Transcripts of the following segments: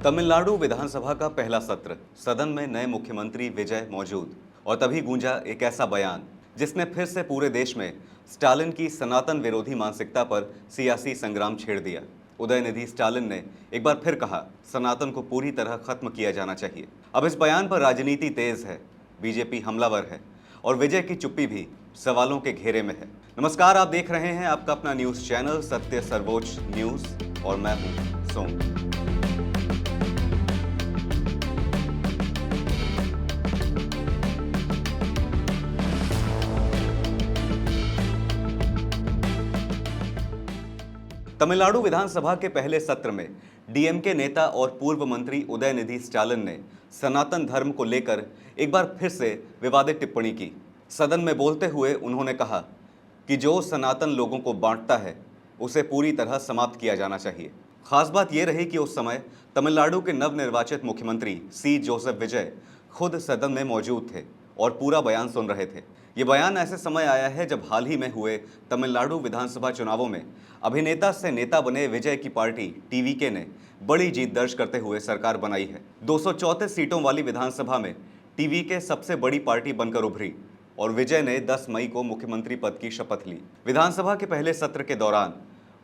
तमिलनाडु विधानसभा का पहला सत्र, सदन में नए मुख्यमंत्री विजय मौजूद, और तभी गूंजा एक ऐसा बयान जिसने फिर से पूरे देश में स्टालिन की सनातन विरोधी मानसिकता पर सियासी संग्राम छेड़ दिया। उदयनिधि स्टालिन ने एक बार फिर कहा, सनातन को पूरी तरह खत्म किया जाना चाहिए। अब इस बयान पर राजनीति तेज है, बीजेपी हमलावर है और विजय की चुप्पी भी सवालों के घेरे में है। नमस्कार, आप देख रहे हैं आपका अपना न्यूज चैनल सत्य सर्वोच्च न्यूज और मैं हूं सोम। तमिलनाडु विधानसभा के पहले सत्र में डीएमके नेता और पूर्व मंत्री उदयनिधि स्टालिन ने सनातन धर्म को लेकर एक बार फिर से विवादित टिप्पणी की। सदन में बोलते हुए उन्होंने कहा कि जो सनातन लोगों को बांटता है उसे पूरी तरह समाप्त किया जाना चाहिए। खास बात यह रही कि उस समय तमिलनाडु के नवनिर्वाचित मुख्यमंत्री सी जोसेफ विजय खुद सदन में मौजूद थे और पूरा बयान सुन रहे थे। ये बयान ऐसे समय आया है जब हाल ही में हुए तमिलनाडु विधानसभा चुनावों में अभिनेता से नेता बने विजय की पार्टी टीवीके ने बड़ी जीत दर्ज करते हुए सरकार बनाई है। 234 सीटों वाली विधानसभा में टीवीके सबसे बड़ी पार्टी बनकर उभरी और विजय ने 10 मई को मुख्यमंत्री पद की शपथ ली। विधानसभा के पहले सत्र के दौरान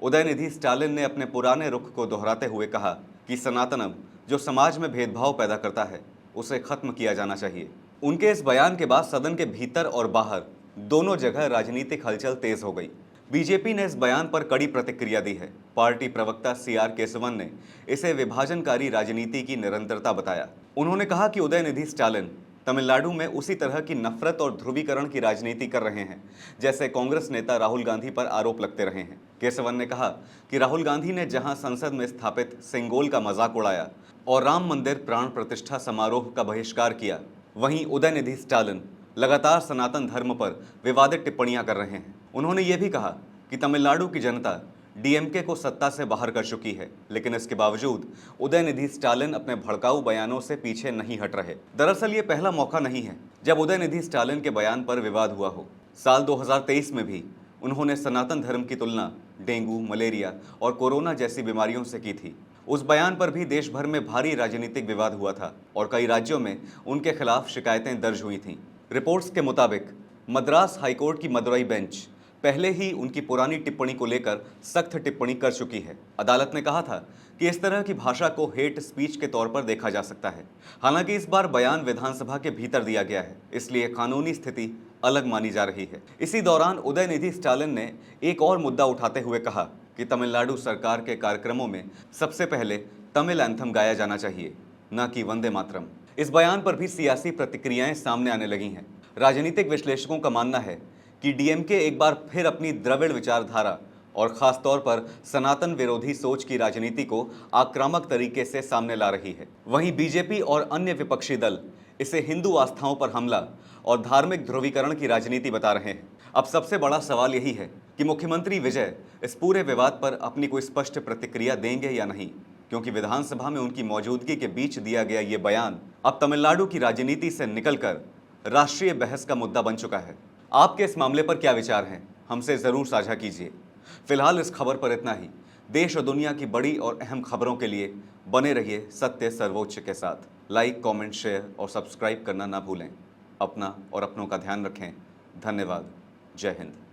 उदयनिधि स्टालिन ने अपने पुराने रुख को दोहराते हुए कहा कि सनातनम जो समाज में भेदभाव पैदा करता है उसे खत्म किया जाना चाहिए। उनके इस बयान के बाद सदन के भीतर और बाहर दोनों जगह राजनीतिक हलचल तेज हो गई। बीजेपी ने इस बयान पर कड़ी प्रतिक्रिया दी है। पार्टी प्रवक्ता सीआर केशवन ने इसे विभाजनकारी राजनीति की निरंतरता बताया। उन्होंने कहा कि उदयनिधि स्टालिन तमिलनाडु में उसी तरह की नफरत और ध्रुवीकरण की राजनीति कर रहे हैं जैसे कांग्रेस नेता राहुल गांधी पर आरोप लगते रहे हैं। केशवन ने कहा कि राहुल गांधी ने जहां संसद में स्थापित सिंगोल का मजाक उड़ाया और राम मंदिर प्राण प्रतिष्ठा समारोह का बहिष्कार किया, वहीं उदयनिधि स्टालिन लगातार सनातन धर्म पर विवादित टिप्पणियां कर रहे हैं। उन्होंने ये भी कहा कि तमिलनाडु की जनता डीएमके को सत्ता से बाहर कर चुकी है, लेकिन इसके बावजूद उदयनिधि स्टालिन अपने भड़काऊ बयानों से पीछे नहीं हट रहे। दरअसल ये पहला मौका नहीं है जब उदयनिधि स्टालिन के बयान पर विवाद हुआ हो। साल 2023 में भी उन्होंने सनातन धर्म की तुलना डेंगू, मलेरिया और कोरोना जैसी बीमारियों से की थी। उस बयान पर भी देश भर में भारी राजनीतिक विवाद हुआ था और कई राज्यों में उनके खिलाफ शिकायतें दर्ज हुई थीं। रिपोर्ट्स के मुताबिक मद्रास हाईकोर्ट की मदुरई बेंच पहले ही उनकी पुरानी टिप्पणी को लेकर सख्त टिप्पणी कर चुकी है। अदालत ने कहा था कि इस तरह की भाषा को हेट स्पीच के तौर पर देखा जा सकता है। हालांकि इस बार बयान विधानसभा के भीतर दिया गया है, इसलिए कानूनी स्थिति अलग मानी जा रही है। इसी दौरान उदयनिधि स्टालिन ने एक और मुद्दा उठाते हुए कहा कि तमिलनाडु सरकार के कार्यक्रमों में सबसे पहले तमिल एंथम गाया जाना चाहिए, न कि वंदे मातरम। इस बयान पर भी सियासी प्रतिक्रियाएं सामने आने लगी हैं। राजनीतिक विश्लेषकों का मानना है कि डीएमके एक बार फिर अपनी द्रविड़ विचारधारा और खास तौर पर सनातन विरोधी सोच की राजनीति को आक्रामक तरीके से सामने ला रही है। वहीं बीजेपी और अन्य विपक्षी दल इसे हिंदू आस्थाओं पर हमला और धार्मिक ध्रुवीकरण की राजनीति बता रहे हैं। अब सबसे बड़ा सवाल यही है कि मुख्यमंत्री विजय इस पूरे विवाद पर अपनी कोई स्पष्ट प्रतिक्रिया देंगे या नहीं, क्योंकि विधानसभा में उनकी मौजूदगी के बीच दिया गया ये बयान अब तमिलनाडु की राजनीति से निकलकर राष्ट्रीय बहस का मुद्दा बन चुका है। आपके इस मामले पर क्या विचार हैं, हमसे जरूर साझा कीजिए। फिलहाल इस खबर पर इतना ही। देश और दुनिया की बड़ी और अहम खबरों के लिए बने रहिए सत्य सर्वोच्च के साथ। लाइक, कमेंट, शेयर और सब्सक्राइब करना ना भूलें। अपना और अपनों का ध्यान रखें। धन्यवाद। जय हिंद।